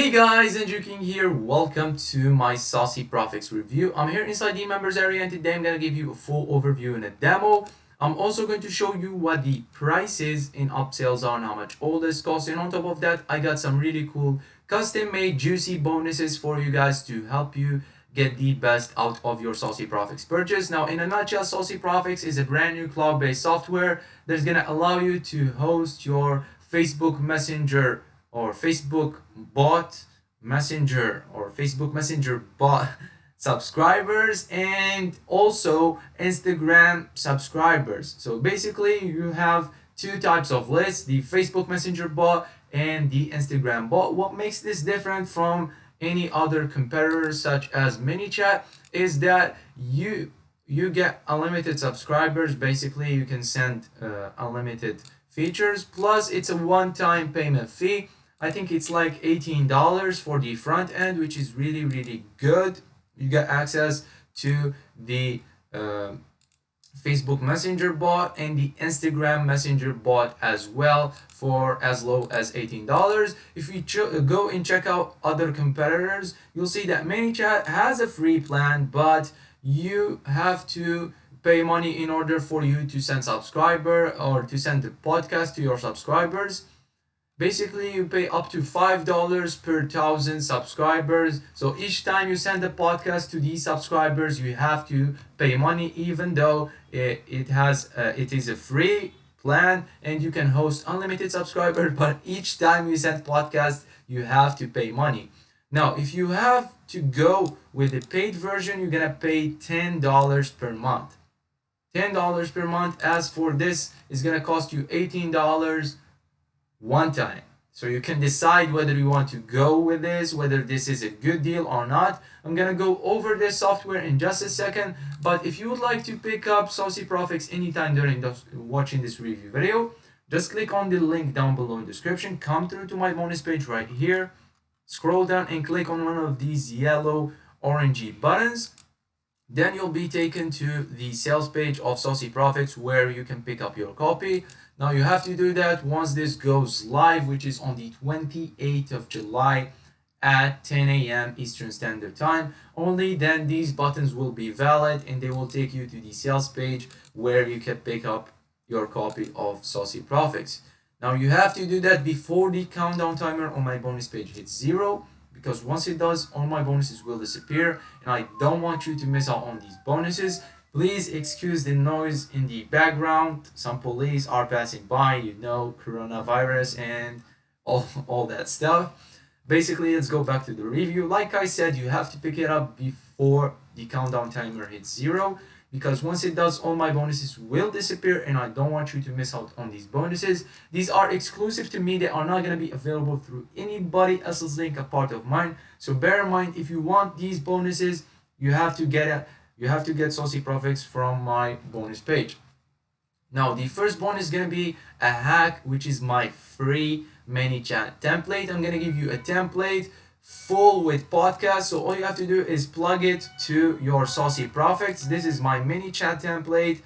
Hey guys, Andrew King here. Welcome to my SociProfix review. I'm here inside the members area and today I'm going to give you a full overview and a demo. I'm also going to show you what the prices in upsells are and how much all this costs. And on top of that, I got some really cool custom-made juicy bonuses for you guys to help you get the best out of your SociProfix purchase. Now, in a nutshell, SociProfix is a brand new cloud-based software that's going to allow you to host your Facebook Messenger or Facebook bot messenger or Facebook Messenger bot subscribers and also Instagram subscribers. So basically you have two types of lists, the Facebook Messenger bot and the Instagram bot. What makes this different from any other competitors such as ManyChat is that you get unlimited subscribers. Basically you can send unlimited features, plus it's a one-time payment fee. I think it's like $18 for the front end, which is really good. You get access to the Facebook Messenger bot and the Instagram Messenger bot as well for as low as $18. If you go and check out other competitors, you'll see that ManyChat has a free plan, but you have to pay money in order for you to send subscriber or to send the podcast to your subscribers. Basically, you pay up to $5 per 1,000 subscribers. So each time you send a podcast to these subscribers, you have to pay money, even though it is a free plan and you can host unlimited subscribers. But each time you send podcast, you have to pay money. Now, if you have to go with the paid version, you're gonna pay $10 per month. $10 per month. As for this, it's gonna cost you $18 one time. So you can decide whether you want to go with this, whether this is a good deal or not. I'm gonna go over this software in just a second, but if you would like to pick up SociProfix anytime during watching this review video, just click on the link down below in the description, come through to my bonus page right here, scroll down and click on one of these yellow orangey buttons. Then you'll be taken to the sales page of SociProfix where you can pick up your copy. Now you have to do that once this goes live, which is on the 28th of July at 10 a.m. Eastern Standard Time. Only then these buttons will be valid and they will take you to the sales page where you can pick up your copy of SociProfix. Now you have to do that before the countdown timer on my bonus page hits 0. Because once it does, all my bonuses will disappear and I don't want you to miss out on these bonuses. Please excuse the noise in the background. Some police are passing by, you know, coronavirus and all that stuff. Basically, let's go back to the review. Like I said, you have to pick it up before the countdown timer hits 0. Because once it does, all my bonuses will disappear and I don't want you to miss out on these bonuses. These are exclusive to me. They are not going to be available through anybody else's link apart of mine. So bear in mind, if you want these bonuses, you have to get SociProfix from my bonus page. Now, the first bonus is going to be a hack, which is my free ManyChat template. I'm going to give you a template full with podcasts, so all you have to do is plug it to your SociProfix. This is my ManyChat template.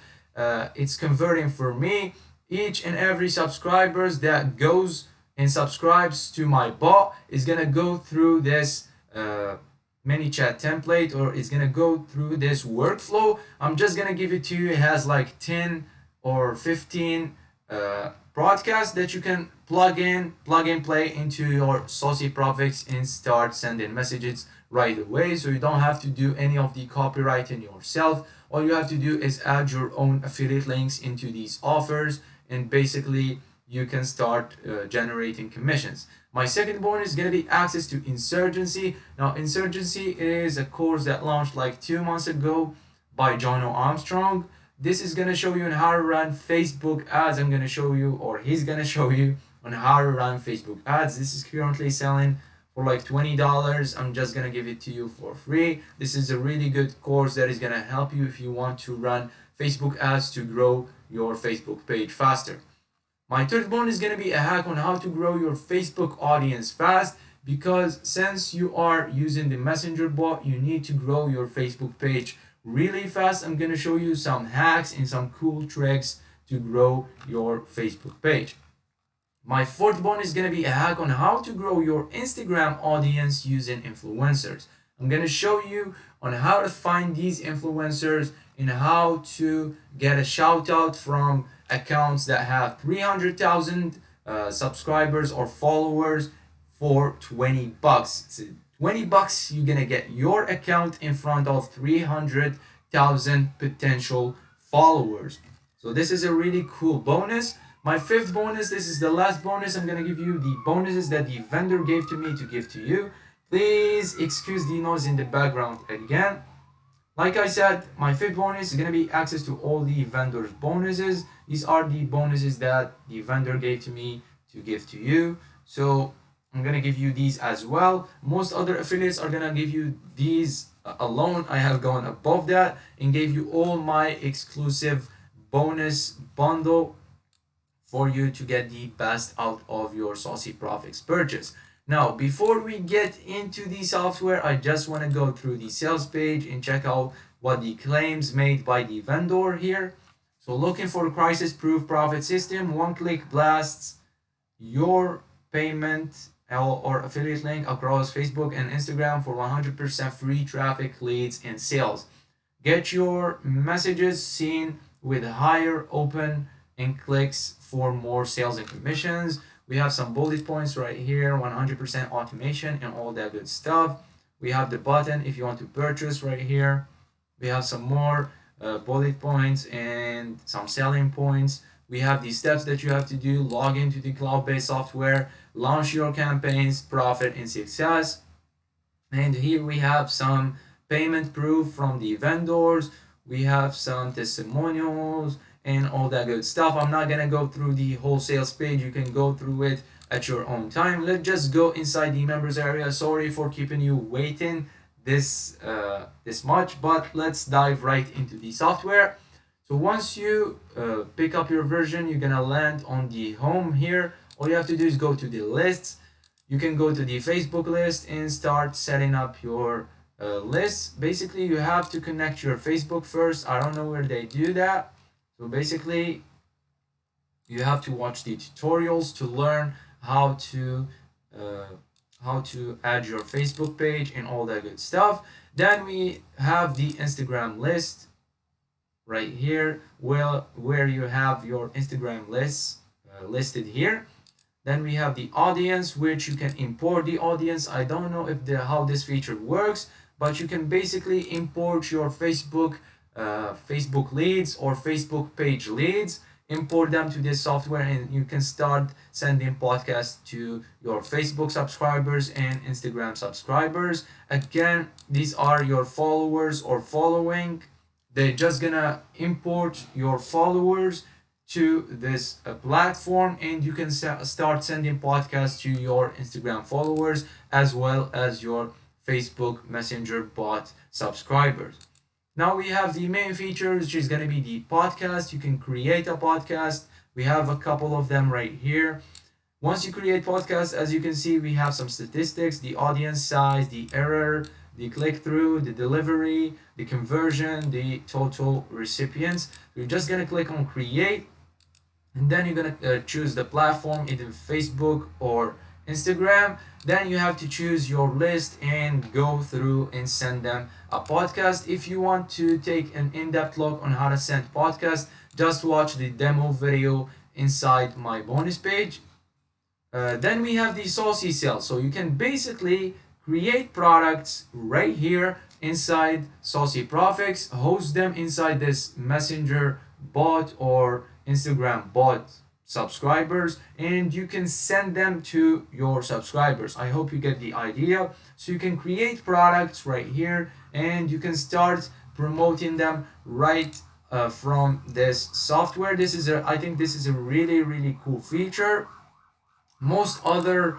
It's converting for me. Each and every subscribers that goes and subscribes to my bot is gonna go through this ManyChat template, or it's gonna go through this workflow. I'm just gonna give it to you. It has like 10 or 15 broadcast that you can plug and play into your SociProfix and start sending messages right away. So you don't have to do any of the copywriting yourself. All you have to do is add your own affiliate links into these offers and basically you can start generating commissions. My second bonus is going to be access to Insurgency. Now, Insurgency is a course that launched like 2 months ago by Jono Armstrong. This is going to show you on how to run Facebook ads. I'm going to show you, or he's going to show you on how to run Facebook ads. This is currently selling for like $20. I'm just going to give it to you for free. This is a really good course that is going to help you if you want to run Facebook ads to grow your Facebook page faster. My third bonus is going to be a hack on how to grow your Facebook audience fast, because since you are using the Messenger bot, you need to grow your Facebook page really fast. I'm going to show you some hacks and some cool tricks to grow your Facebook page. My fourth bonus is going to be a hack on how to grow your Instagram audience using influencers. I'm going to show you on how to find these influencers and how to get a shout out from accounts that have 300,000 subscribers or followers for 20 bucks. It's 20 bucks, you're going to get your account in front of 300,000 potential followers. So this is a really cool bonus. My fifth bonus, this is the last bonus. I'm gonna give you the bonuses that the vendor gave to me to give to you. Please excuse the noise in the background again. Like I said, my fifth bonus is gonna be access to all the vendor's bonuses. These are the bonuses that the vendor gave to me to give to you. So I'm gonna give you these as well. Most other affiliates are gonna give you these alone. I have gone above that and gave you all my exclusive bonus bundle for you to get the best out of your SociProfix purchase. Now, before we get into the software, I just want to go through the sales page and check out what the claims made by the vendor here. So looking for crisis proof profit system, one-click blasts your payment or affiliate link across Facebook and Instagram for 100% free traffic, leads, and sales. Get your messages seen with higher open and clicks for more sales and commissions. We have some bullet points right here, 100% automation and all that good stuff. We have the button if you want to purchase right here. We have some more bullet points and some selling points. We have the steps that you have to do: log into the cloud-based software, launch your campaigns, profit and success. And here we have some payment proof from the vendors. We have some testimonials and all that good stuff. I'm not gonna go through the whole sales page. You can go through it at your own time. Let's just go inside the members area. Sorry for keeping you waiting this much, but let's dive right into the software. So once you pick up your version, you're gonna land on the home here. All you have to do is go to the lists. You can go to the Facebook list and start setting up your lists. Basically, you have to connect your Facebook first. I don't know where they do that. So basically, you have to watch the tutorials to learn how to add your Facebook page and all that good stuff. Then we have the Instagram list right here, where you have your Instagram lists listed here. Then we have the audience, which you can import the audience. I don't know if how this feature works, but you can basically import your Facebook leads or Facebook page leads, import them to this software, and you can start sending podcasts to your Facebook subscribers and Instagram subscribers. Again, these are your followers or following. They're just gonna import your followers to this platform, and you can start sending podcasts to your Instagram followers as well as your Facebook Messenger bot subscribers. Now we have the main feature, which is going to be the podcast. You can create a podcast. We have a couple of them right here. Once you create podcasts, as you can see, we have some statistics: the audience size, the error, the click-through, the delivery, the conversion, the total recipients. You're just going to click on create, and then you're going to choose the platform, either Facebook or Instagram. Then you have to choose your list and go through and send them a podcast. If you want to take an in-depth look on how to send podcasts, just watch the demo video inside my bonus page. Then we have the Saucy Sell. So you can basically create products right here inside SociProfix, host them inside this Messenger bot or Instagram bot subscribers, and you can send them to your subscribers. I hope you get the idea. So you can create products right here, and you can start promoting them right from this software. I think this is a really cool feature. Most other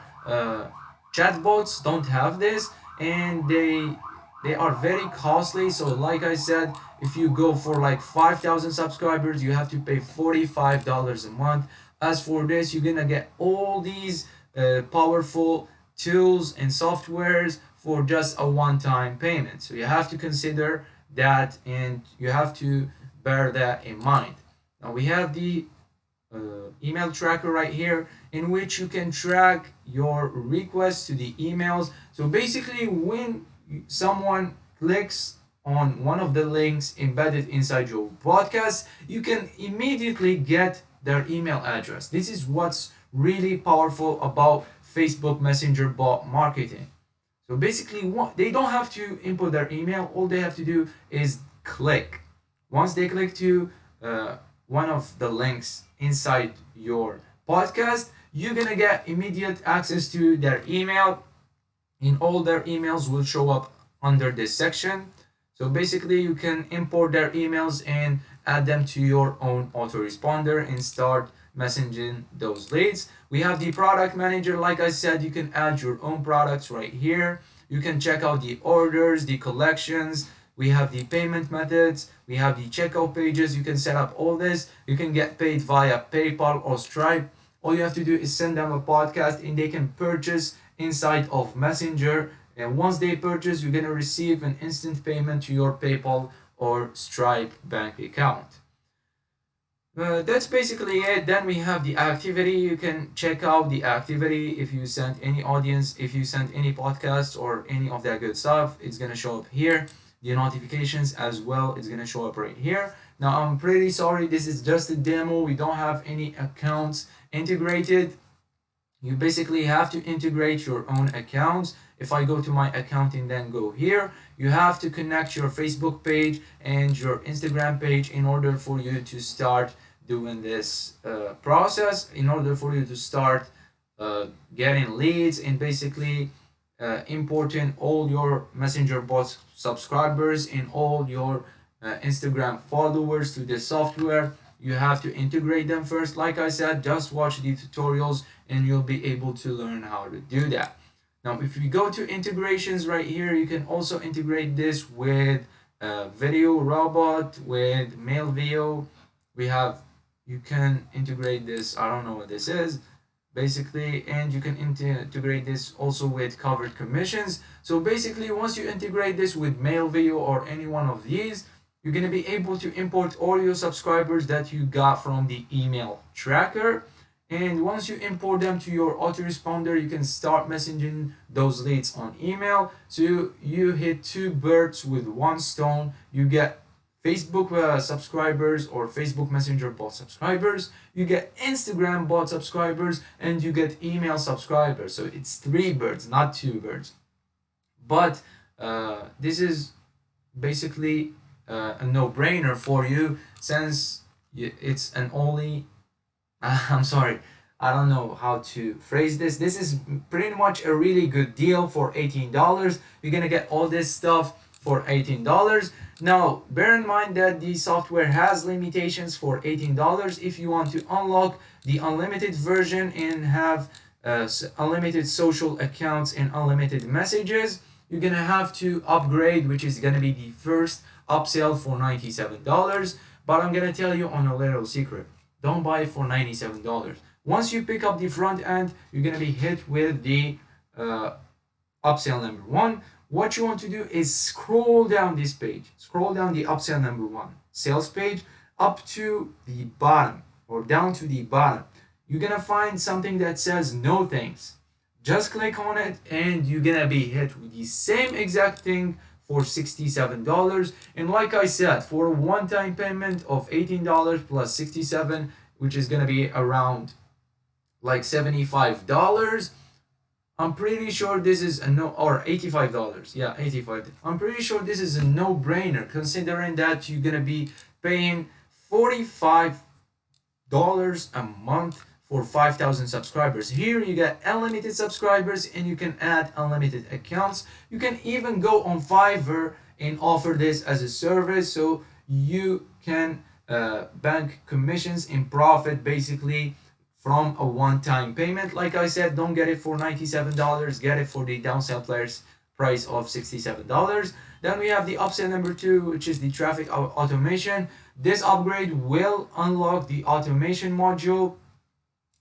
chatbots don't have this, and they are very costly. So like I said, if you go for like 5,000 subscribers, you have to pay $45 a month. As for this, you're gonna get all these powerful tools and softwares for just a one-time payment. So you have to consider that, and you have to bear that in mind. Now we have the email tracker right here, in which you can track your requests to the emails. So basically, when someone clicks on one of the links embedded inside your podcast, you can immediately get their email address. This is what's really powerful about Facebook Messenger bot marketing. So basically, they don't have to input their email. All they have to do is click. Once they click to one of the links inside your podcast, you're gonna get immediate access to their email, and all their emails will show up under this section. So basically, you can import their emails and add them to your own autoresponder and start messaging those leads. We have the product manager. Like I said, you can add your own products right here. You can check out the orders, the collections. We have the payment methods. We have the checkout pages. You can set up all this. You can get paid via PayPal or Stripe. All you have to do is send them a podcast and they can purchase inside of Messenger. And once they purchase, you're going to receive an instant payment to your PayPal or Stripe bank account. That's basically it. Then we have the activity. You can check out the activity if you sent any audience, if you sent any podcasts or any of that good stuff. It's going to show up here. The notifications as well, it's going to show up right here. Now, I'm pretty sorry. This is just a demo. We don't have any accounts integrated. You basically have to integrate your own accounts. If I go to my account and then go here, you have to connect your Facebook page and your Instagram page in order for you to start doing this process, in order for you to start getting leads and basically importing all your Messenger bot subscribers and all your Instagram followers to the software. You have to integrate them first. Like I said, just watch the tutorials and you'll be able to learn how to do that. Now, if we go to integrations right here, you can also integrate this with Video Robot, with Mail Video. You can integrate this, I don't know what this is, basically, and you can integrate this also with covered commissions. So basically, once you integrate this with Mail Video or any one of these, you're going to be able to import all your subscribers that you got from the email tracker. And once you import them to your autoresponder, you can start messaging those leads on email. So you hit two birds with one stone. You get Facebook subscribers or Facebook Messenger bot subscribers. You get Instagram bot subscribers, and you get email subscribers. So it's three birds, not two birds. But this is basically a no-brainer for you, since it's an only I'm sorry, I don't know how to phrase this. This is pretty much a really good deal for $18. You're gonna get all this stuff for $18. Now, bear in mind that the software has limitations for $18. If you want to unlock the unlimited version and have unlimited social accounts and unlimited messages, you're gonna have to upgrade, which is gonna be the first upsell for $97. But I'm gonna tell you on a little secret. Don't buy it for $97. Once you pick up the front end, you're gonna be hit with the upsell number one. What you want to do is scroll down this page, scroll down the upsell number one sales page up to the bottom or down to the bottom. You're gonna find something that says no thanks. Just click on it and you're gonna be hit with the same exact thing for $67. And like I said, for a one-time payment of $18 plus $67, which is gonna be around like $75, I'm pretty sure this is a no, or $85. Yeah, 85. I'm pretty sure this is a no-brainer, considering that you're gonna be paying $45 a month for 5,000 subscribers. Here you get unlimited subscribers and you can add unlimited accounts. You can even go on Fiverr and offer this as a service, so you can bank commissions and profit basically from a one-time payment. Like I said, don't get it for $97, get it for the Downsell players price of $67. Then we have the upsell number two, which is the traffic automation. This upgrade will unlock the automation module.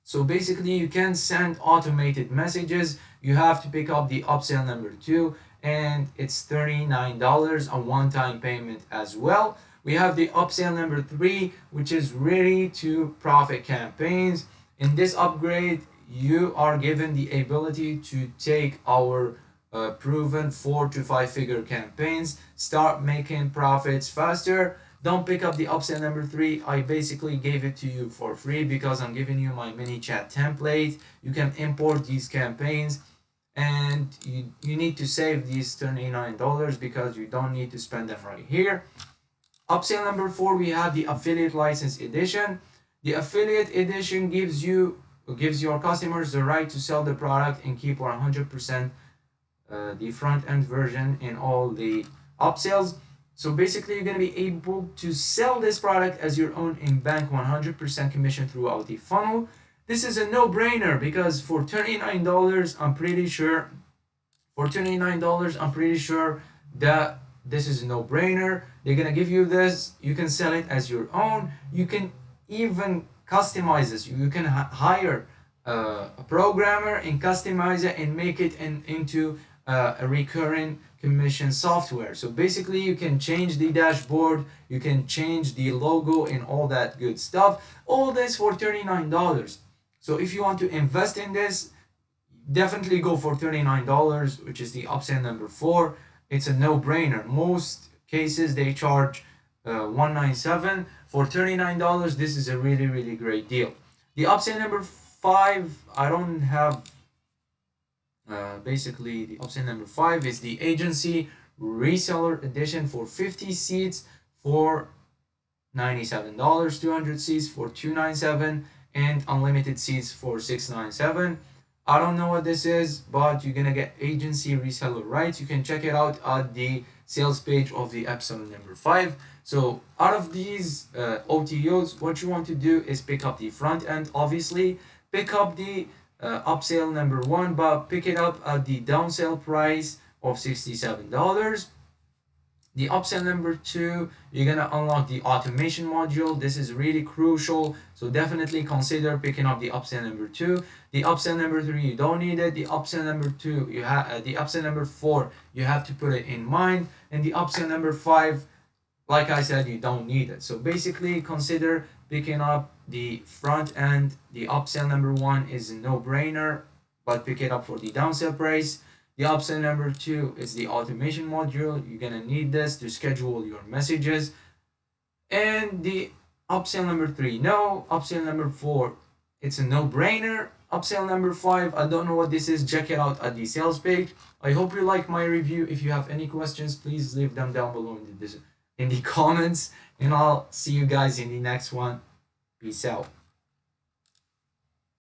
So basically, you can send automated messages. You have to pick up the upsell number two, and it's $39, a one-time payment as well. We have the upsell number 3, which is ready to profit campaigns. In this upgrade, you are given the ability to take our proven 4 to 5 figure campaigns, start making profits faster. Don't pick up the upsell number 3. I basically gave it to you for free because I'm giving you my mini chat template. You can import these campaigns, and you need to save these $39 because you don't need to spend them right here. Upsell number 4, we have the affiliate license edition. The affiliate edition gives your customers the right to sell the product and keep 100% the front end version in all the upsells. So basically, you're going to be able to sell this product as your own and bank 100% commission throughout the funnel. This is a no-brainer because for $39, I'm pretty sure that this is a no-brainer. They're gonna give you this. You can sell it as your own. You can even customize this. You can hire a programmer and customize it and make it into a recurring commission software. So basically, you can change the dashboard, you can change the logo and all that good stuff. All this for $39. So if you want to invest in this, definitely go for $39, which is the upsell number 4. It's a no-brainer. Most cases they charge $197. For $39, this is a really, really great deal. The upsell number 5, I don't have. Basically, the upsell number 5 is the agency reseller edition for 50 seats for $97, 200 seats for $297, and unlimited seats for $697. I don't know what this is, but you're gonna get agency reseller rights. You can check it out at the sales page of the episode number 5. So out of these OTOs, what you want to do is pick up the front end. Obviously, pick up the upsell number 1, but pick it up at the downsell price of $67. The upsell number 2, you're gonna unlock the automation module. This is really crucial, so definitely consider picking up the upsell number 2. The upsell number 3, you don't need it. The upsell number 2, you have the upsell number 4, you have to put it in mind, and the upsell number 5, like I said, you don't need it. So basically, consider picking up the front end. The upsell number 1 is a no-brainer, but pick it up for the downsell price. The upsell number 2 is the automation module. You're gonna need this to schedule your messages. And the upsell number 3, no. Upsell number 4, it's a no-brainer. Upsell number 5, I don't know what this is. Check it out at the sales page. I hope you like my review. If you have any questions, please leave them down below in the comments. And I'll see you guys in the next one. Peace out.